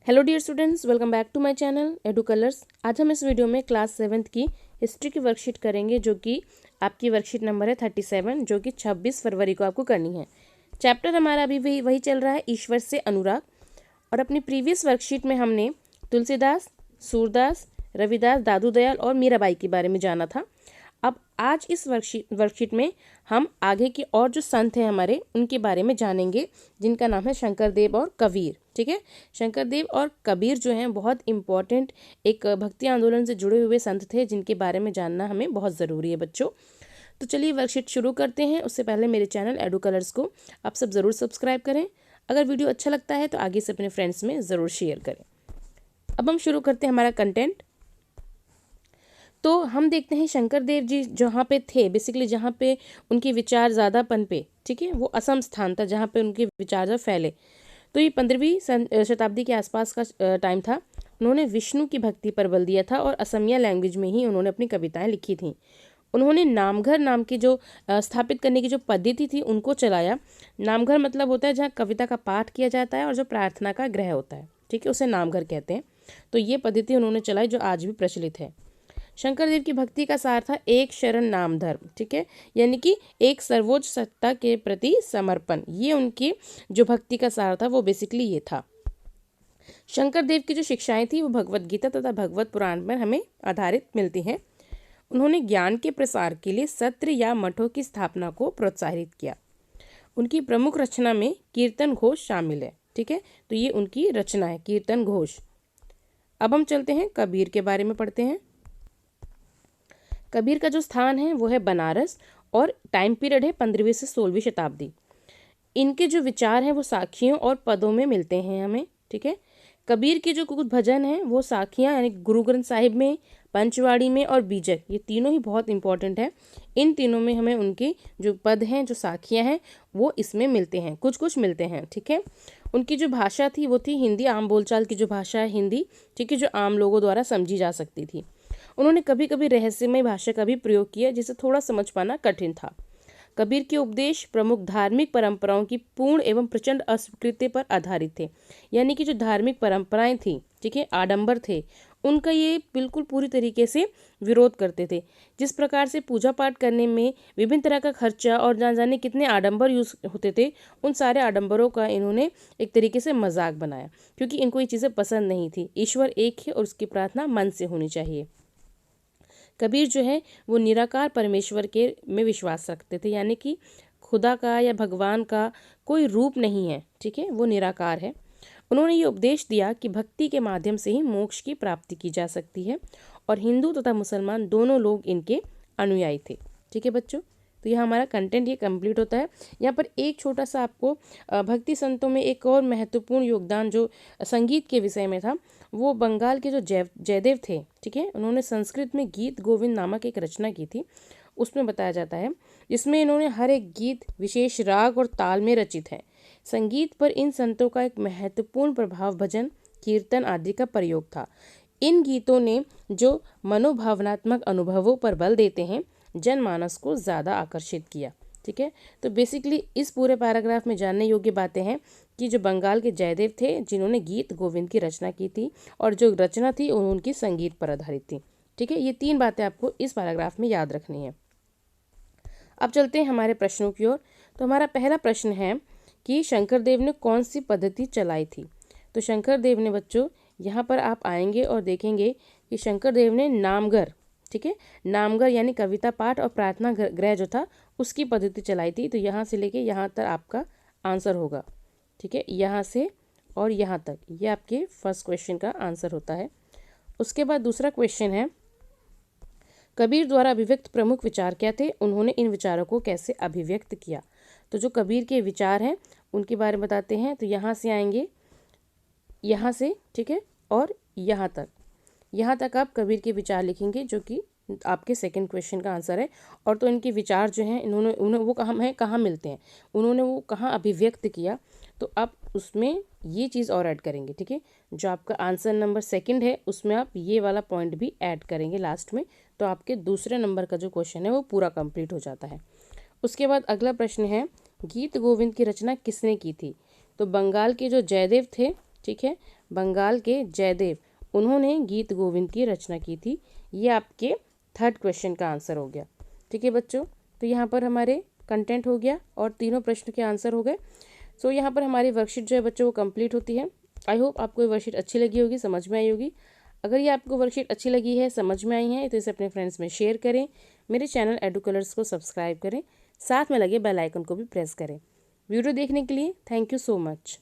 Hello dear students, welcome back to my channel Edu Colours. आज हम इस video में क्लास 7th की हिस्ट्री की वर्कशीट करेंगे, जो कि आपकी वर्कशीट नंबर है 37, जो कि 26 फरवरी को आपको करनी है। चैप्टर हमारा अभी भी वही चल रहा है, ईश्वर से अनुराग। और अपनी प्रीवियस वर्कशीट में हमने तुलसीदास, सूरदास, रविदास, दादू दयाल और मीराबाई के बारे में जाना था। अब आज इस वर्कशीट में हम आगे की और जो संत हैं हमारे, उनके बारे में जानेंगे, जिनका नाम है शंकरदेव और कबीर। ठीक है, शंकरदेव और कबीर जो हैं बहुत इम्पॉर्टेंट एक भक्ति आंदोलन से जुड़े हुए संत थे, जिनके बारे में जानना हमें बहुत ज़रूरी है बच्चों। तो चलिए वर्कशीट शुरू करते हैं। उससे पहले मेरे चैनल एडू कलर्स को आप सब ज़रूर सब्सक्राइब करें। अगर वीडियो अच्छा लगता है तो आगे से अपने फ्रेंड्स में ज़रूर शेयर करें। अब हम शुरू करते हैं हमारा कंटेंट। तो हम देखते हैं शंकरदेव जी जहाँ पे थे, बेसिकली जहाँ पे उनके विचार ज़्यादा पनपे, ठीक है, वो असम स्थान था जहाँ पे उनके विचार ज़्यादा फैले। तो ये 15वीं शताब्दी के आसपास का टाइम था। उन्होंने विष्णु की भक्ति पर बल दिया था और असमिया लैंग्वेज में ही उन्होंने अपनी कविताएं लिखी थीं। उन्होंने नामघर नाम की जो स्थापित करने की जो पद्धति थी उनको चलाया। नामघर मतलब होता है जहाँ कविता का पाठ किया जाता है और जो प्रार्थना का गृह होता है, ठीक है, उसे नामघर कहते हैं। तो ये पद्धति उन्होंने चलाई जो आज भी प्रचलित है। शंकरदेव की भक्ति का सार था एक शरण नाम धर्म, ठीक है, यानी कि एक सर्वोच्च सत्ता के प्रति समर्पण। ये उनकी जो भक्ति का सार था वो बेसिकली ये था। शंकरदेव की जो शिक्षाएं थी वो भगवत गीता तथा भगवत पुराण पर हमें आधारित मिलती हैं। उन्होंने ज्ञान के प्रसार के लिए सत्र या मठों की स्थापना को प्रोत्साहित किया। उनकी प्रमुख रचना में कीर्तन घोष शामिल है, ठीक है, तो ये उनकी रचना है कीर्तन घोष। अब हम चलते हैं कबीर के बारे में पढ़ते हैं। कबीर का जो स्थान है वो है बनारस और टाइम पीरियड है 15वीं से 16वीं शताब्दी। इनके जो विचार हैं वो साखियों और पदों में मिलते हैं हमें, ठीक है। कबीर के जो कुछ भजन हैं वो साखियाँ यानी गुरु ग्रंथ साहिब में, पंचवाड़ी में और बीजक, ये तीनों ही बहुत इंपॉर्टेंट है। इन तीनों में हमें उनके जो पद हैं, जो साखियाँ हैं, वो इसमें मिलते हैं, कुछ कुछ मिलते हैं, ठीक है। उनकी जो भाषा थी वो थी हिंदी, आम बोलचाल की जो भाषा है हिंदी, ठीक है, जो आम लोगों द्वारा समझी जा सकती थी। उन्होंने कभी कभी रहस्यमय भाषा का भी प्रयोग किया, जिसे थोड़ा समझ पाना कठिन था। कबीर के उपदेश प्रमुख धार्मिक परंपराओं की पूर्ण एवं प्रचंड अस्वीकृति पर आधारित थे, यानी कि जो धार्मिक परंपराएं थी, ठीक है, आडंबर थे, उनका ये बिल्कुल पूरी तरीके से विरोध करते थे। जिस प्रकार से पूजा पाठ करने में विभिन्न तरह का खर्चा और ना जाने कितने आडंबर यूज होते थे, उन सारे आडंबरों का इन्होंने एक तरीके से मजाक बनाया, क्योंकि इनको ये चीज़ें पसंद नहीं थी। ईश्वर एक है और उसकी प्रार्थना मन से होनी चाहिए। कबीर जो है वो निराकार परमेश्वर के में विश्वास रखते थे, यानी कि खुदा का या भगवान का कोई रूप नहीं है, ठीक है, वो निराकार है। उन्होंने ये उपदेश दिया कि भक्ति के माध्यम से ही मोक्ष की प्राप्ति की जा सकती है, और हिंदू तथा मुसलमान दोनों लोग इनके अनुयायी थे, ठीक है बच्चों। तो यह हमारा कंटेंट ये कंप्लीट होता है। यहाँ पर एक छोटा सा आपको भक्ति संतों में एक और महत्वपूर्ण योगदान जो संगीत के विषय में था, वो बंगाल के जो जयदेव थे, ठीक है, उन्होंने संस्कृत में गीत गोविंद नामक एक रचना की थी। उसमें बताया जाता है, जिसमें इन्होंने हर एक गीत विशेष राग और ताल में रचित है। संगीत पर इन संतों का एक महत्वपूर्ण प्रभाव भजन, कीर्तन आदि का प्रयोग था। इन गीतों ने जो मनोभावनात्मक अनुभवों पर बल देते हैं, जनमानस को ज़्यादा आकर्षित किया, ठीक है। तो बेसिकली इस पूरे पैराग्राफ में जानने योग्य बातें हैं कि जो बंगाल के जयदेव थे, जिन्होंने गीत गोविंद की रचना की थी, और जो रचना थी उनकी संगीत पर आधारित थी, ठीक है। ये 3 बातें आपको इस पैराग्राफ में याद रखनी है। अब चलते हैं हमारे प्रश्नों की ओर। तो हमारा पहला प्रश्न है कि शंकरदेव ने कौन सी पद्धति चलाई थी। तो शंकरदेव ने बच्चों, यहाँ पर आप आएंगे और देखेंगे कि शंकरदेव ने नामघर, ठीक है, नामघर यानी कविता पाठ और प्रार्थना गृह जो था उसकी पद्धति चलाई थी। तो यहाँ से लेके यहाँ तक आपका आंसर होगा, ठीक है, यहाँ से और यहाँ तक, ये आपके फर्स्ट क्वेश्चन का आंसर होता है। उसके बाद दूसरा क्वेश्चन है, कबीर द्वारा अभिव्यक्त प्रमुख विचार क्या थे, उन्होंने इन विचारों को कैसे अभिव्यक्त किया। तो जो कबीर के विचार हैं उनके बारे में बताते हैं। तो यहाँ से आएंगे, यहाँ से, ठीक है, और यहाँ तक आप कबीर के विचार लिखेंगे, जो कि आपके सेकंड क्वेश्चन का आंसर है। और तो इनके विचार जो हैं, उन्होंने वो कहाँ मिलते हैं, उन्होंने वो कहाँ अभिव्यक्त किया, तो आप उसमें ये चीज़ और ऐड करेंगे, ठीक है। जो आपका आंसर नंबर सेकंड है उसमें आप ये वाला पॉइंट भी ऐड करेंगे लास्ट में, तो आपके दूसरे नंबर का जो क्वेश्चन है वो पूरा कंप्लीट हो जाता है। उसके बाद अगला प्रश्न है, गीत गोविंद की रचना किसने की थी। तो बंगाल के जो जयदेव थे, ठीक है, बंगाल के जयदेव, उन्होंने गीत गोविंद की रचना की थी। ये आपके थर्ड क्वेश्चन का आंसर हो गया। ठीक है बच्चों, तो यहाँ पर हमारे कंटेंट हो गया और तीनों प्रश्न के आंसर हो गए। सो यहाँ पर हमारी वर्कशीट जो है बच्चों वो कंप्लीट होती है। आई होप आपको ये वर्कशीट अच्छी लगी होगी, समझ में आई होगी। अगर ये आपको वर्कशीट अच्छी लगी है, समझ में आई है, तो इसे अपने फ्रेंड्स में शेयर करें। मेरे चैनल एडू कलर्स को सब्सक्राइब करें, साथ में लगे बेल आइकन को भी प्रेस करें। वीडियो देखने के लिए थैंक यू सो मच।